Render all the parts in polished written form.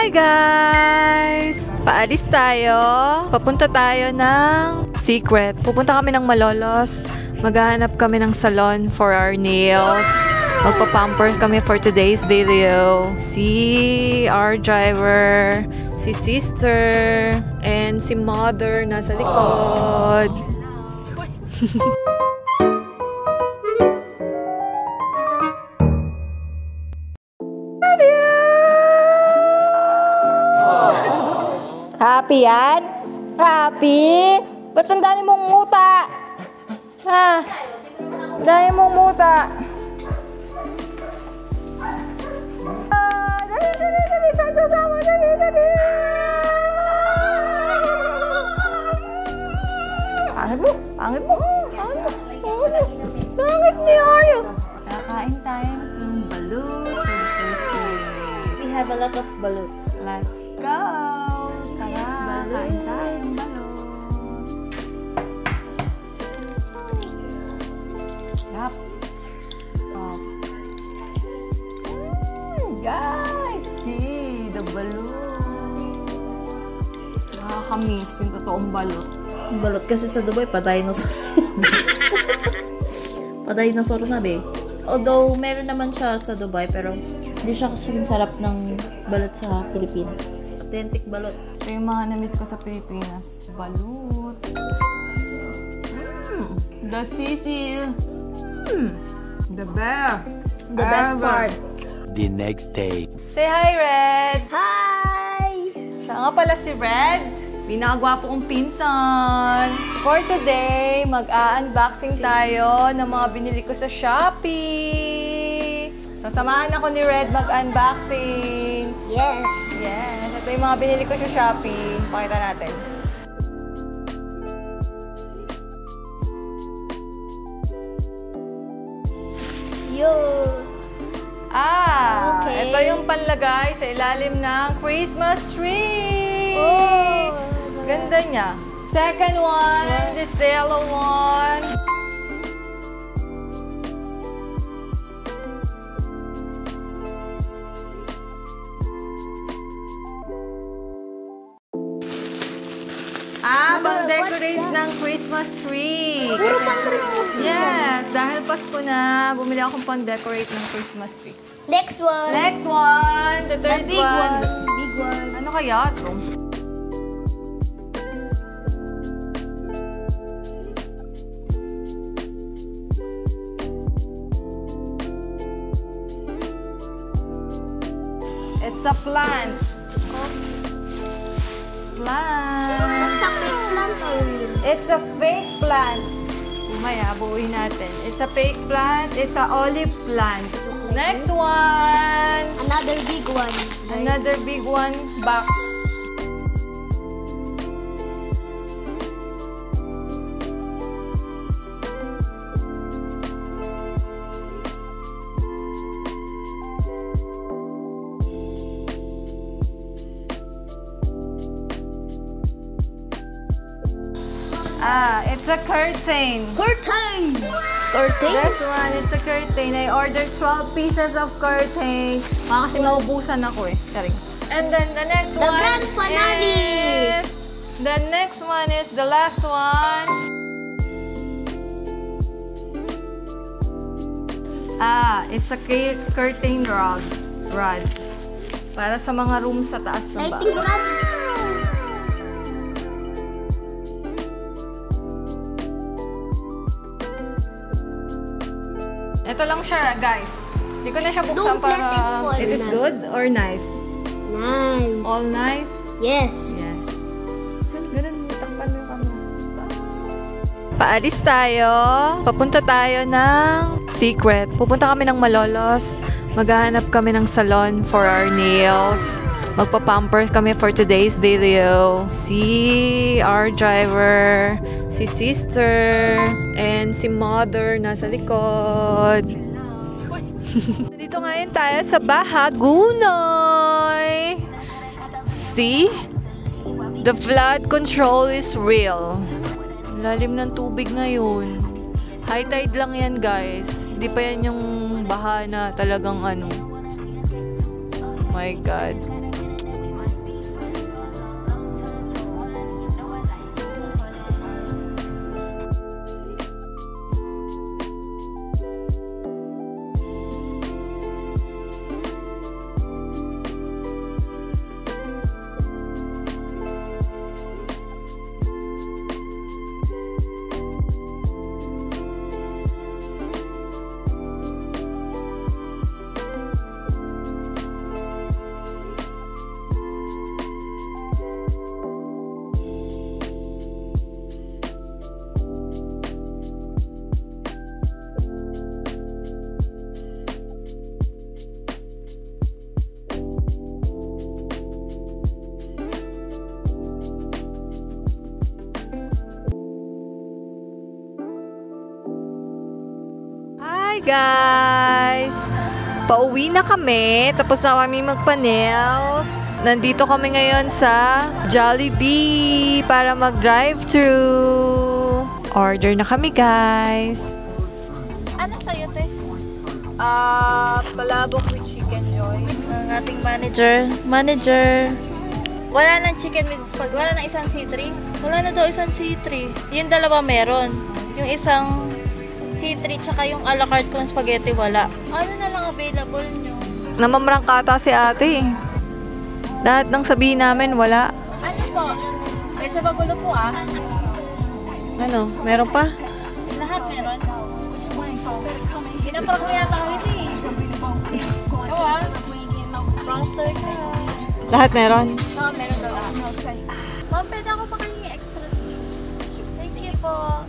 Hi guys! Paalis tayo. Papunta tayo ng Secret. Pupunta kami ng Malolos. Maghahanap kami ng salon for our nails. Magpa-pamper kami for today's video. Si our driver, si sister, and si mother nasa likod. Happy yan? Happy? Ba't ang dami mong muta? Ha? Dami mong muta. Dali. Saan sasama? Dali. Pangit mo. Pangit ni Aryo. Kakain tayo ng balut for the first day. We have a lot of ballots. Let's go! Tara, kain tayong balut. Yap. Oh. Guys, see the balut. Nakakamiss yung totoong balut. Balot kasi sa Dubai, pa-dinosaur. Pa-dinosaur na, be. Although, meron naman siya sa Dubai, pero hindi siya kasing sarap ng balot sa Pilipinas. Authentic balot. Ito yung mga na-miss ko sa Pilipinas. Balut. The Cecil. The bear. The best part. The next day. Say hi, Red! Hi! Siya nga pala si Red. Pinakagwapo kong pinsan. For today, mag-a-unboxing tayo ng mga binili ko sa Shopee. Sasamahan ako ni Red mag-unboxing. Yes! Yes. Ito yung mga binili ko sa Shopee. Pakita natin. Yo! Okay. Ito yung panlagay sa ilalim ng Christmas tree. Oh! Ganda niya. Second one, this yellow one. Pang-decorate ng Christmas tree. Puro pang-Christmas tree. Yes, dahil Pasko na, bumili akong pang-decorate ng Christmas tree. Next one. Next one, the third big one. Big one. Ano kaya ito? It's a plant. Plant. That's a fake plant or real? It's a fake plant. Umaya, buuin natin. It's a fake plant. It's a olive plant. Next one. Another big one. Another big one. Box. It's a curtain. Curtain! This one, it's a curtain. I ordered 12 pieces of curtain. Kasi maubusan ako eh. Charing. And then the next one. The grand finale! The next one is the last one. It's a curtain rod. Para sa mga room sa taas ng bahay. Lighting rod. Ito lang siya, guys. Hindi ko na siya buksan Don't let it para... fall It is na. good or nice? Nice. All nice? Yes. Yes. Ganun, takpan mo kami. Paalis tayo. Papunta tayo ng Secret. Pupunta kami ng Malolos. Maghahanap kami ng salon for our nails. Magpa-pamper kami for today's video. Si our driver, si sister, and si mother nasa likod. Dito ngayon tayo sa Bahagunoy. See? The flood control is real. Lalim ng tubig ngayon. High tide lang yan, guys. Hindi pa yan yung baha na talagang ano. Oh my God. guys! Pauwi na kami. Tapos na kami magpa-nails. Nandito kami ngayon sa Jollibee para mag-drive-thru. Order na kami, guys. Ano sa'yo, te? Palabok with chicken, Joy. Ang ating manager. Wala nang chicken with spaghetti. Wala nang isang C3. Wala na daw isang C3. Yung dalawa meron. Yung isang C3 tsaka yung a la carte kong spaghetti wala. Ano na lang available nyo? Namamrangkata si ate. Lahat ng sabihin namin, wala. Ano po? Medyo magulo po ah. Ano, meron pa? Lahat meron. Pinaprak mo yata ako ito eh. Ikaw ah. Roster ka. Lahat meron? Oo, meron daw lahat. Ma'am, pwede ako pa kayo extra. Thank you po.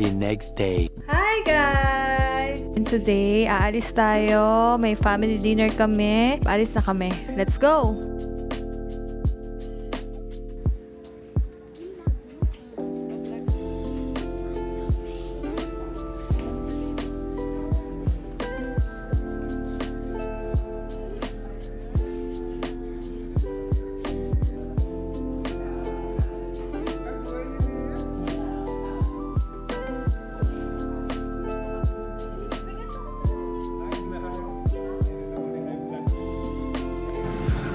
The next day. Hi guys! And today, aalis tayo. May family dinner kami. Aalis na kami. Let's go!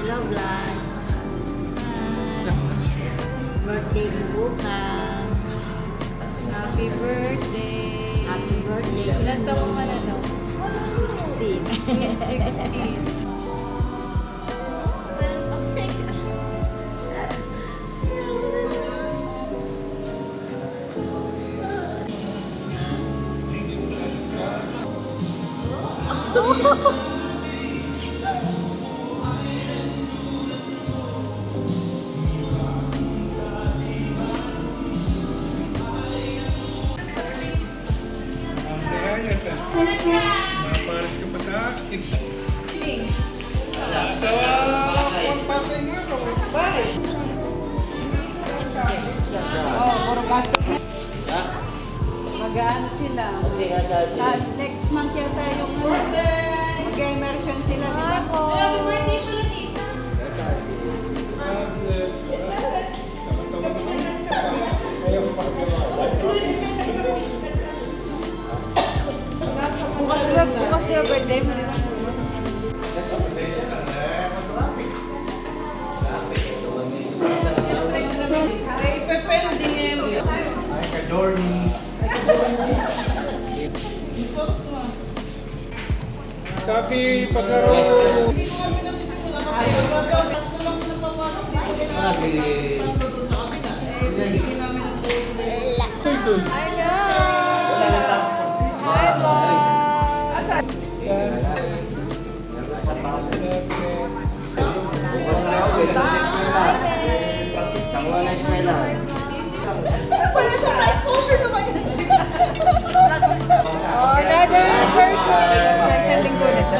Hello, vlog. Birthday ni bukas. Happy birthday! Happy birthday. Ilan taong ka na daw? 16. 16. Maparas ka pa sa akin. Mag-ano sila? Sa next month yata yung mag-immersion sila, di ba? Happy birthday to Tita! Bukas di ba birthday mo, di ba? Sabi, pagkaro... Hello! Hi, vlog! Oh, another person! Sa isang linggo na to.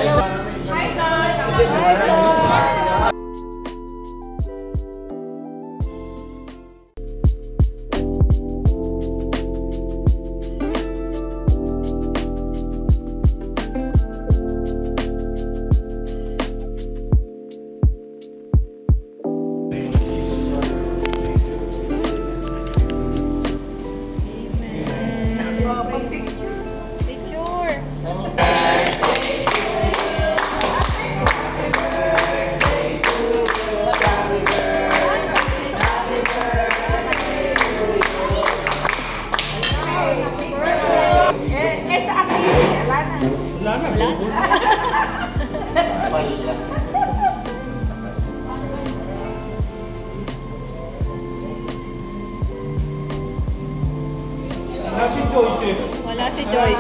Si Joyce eh. Wala si Joyce.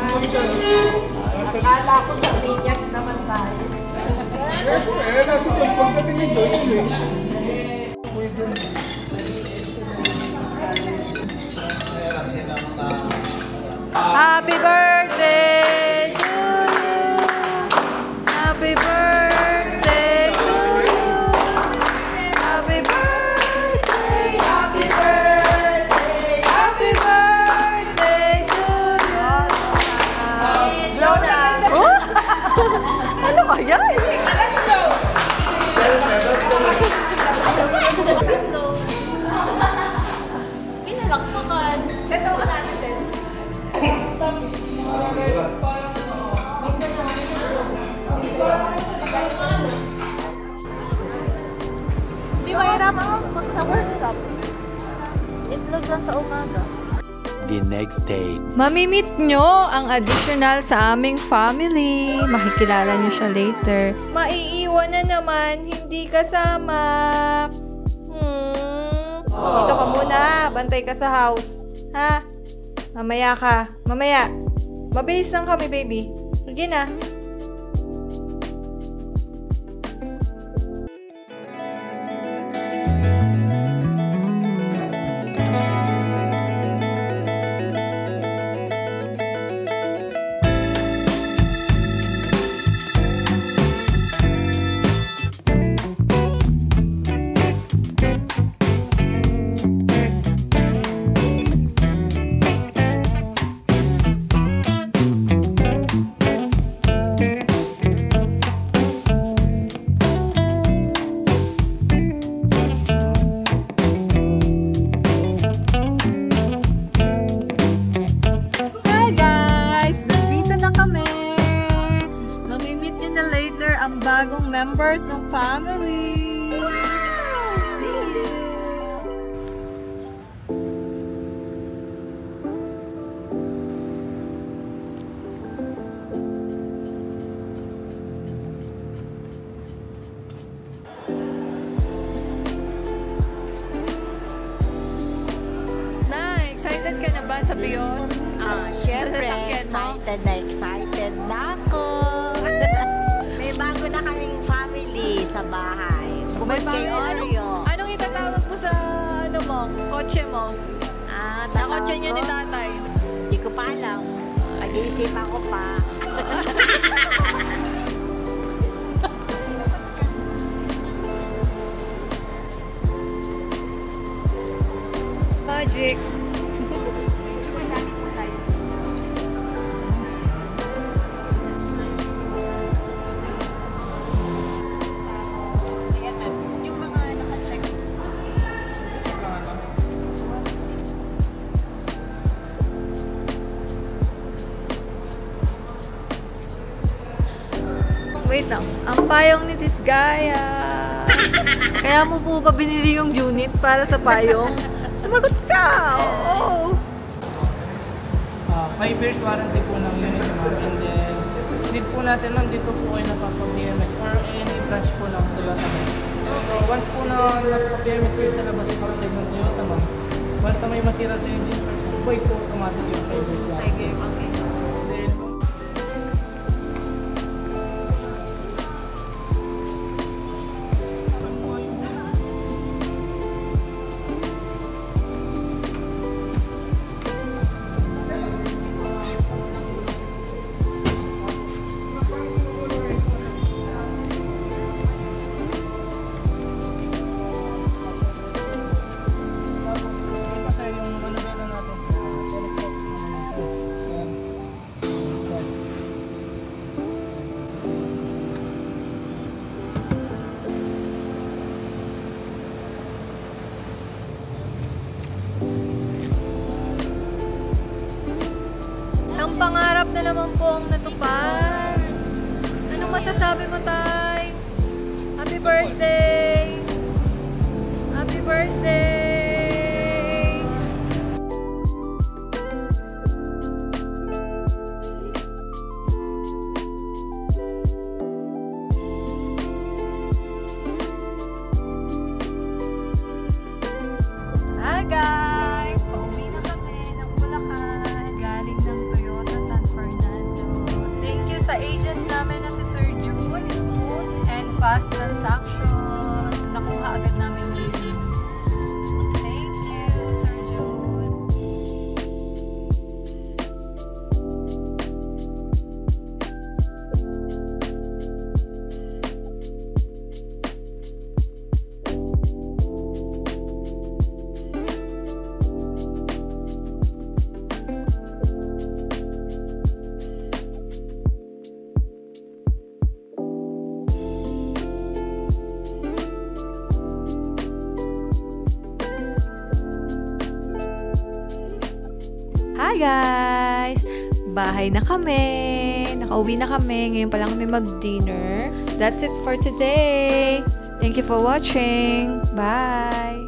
Akala ko sa Piñas naman tayo. Si Joyce, pagdating ni Joyce eh. Happy birthday to you! Happy birthday to you! Happy birthday! Happy birthday! Happy birthday! Ano kaya? Pinalakpakan. Ito ka natin din. Hindi mahirap pag sa workshop. Itlog lang sa umaga. The next day. Mamimit nyo ang additional sa aming family. Makikilala nyo siya later. Maiiwan na naman, hindi kasama. Dito ka muna, bantay ka sa house. Ha? Mamaya ka. Mamaya. Mabilis lang kami, baby. Sige na. Ang bagong members ng family. See you! Na, excited ka na ba sa Bios? Siyempre, Sa sasakyan mo? excited na ako. May bago na kaming family sa bahay. Bumalik kay Oreo. Anong itatawag mo sa kotse mo? Na kotse niya ni tatay. Hindi ko pa alam. Pag-iisipan ko pa. Magic. Yung mga naka-check. Wait lang. Ang payong ni Tisgaya. Kaya mo po ba binili yung unit para sa payong? Sumagot ka! Oo! 5 years warranty po ng unit, ma'am. And then, need po natin, ma'am, dito po kayo napapag-BMS or any branch po ng Toyota, ma'am. So, once po na napapag-BMS kayo sa labas outside ng Toyota, ma'am, once na may masira sa engine, void po automatic yung 5 years warranty. Okay. Then, ito, sir, yung manubela natin, sir. Telescope naman, sir. Yan. Start. Isang pangarap na naman po ang natupad. Anong masasabi mo, Tay? Happy birthday! Happy birthday! Hi guys! Pauwi na kami ng Bulacan. Galing ng Toyota San Fernando. Thank you sa agent namin na si Sir June. Smooth and fast transaction. Nakuha agad namin yun. Thank you, Sir June. Hi guys! Bahay na kami. Nakauwi na kami. Ngayon pa lang kami mag-dinner. That's it for today. Thank you for watching. Bye!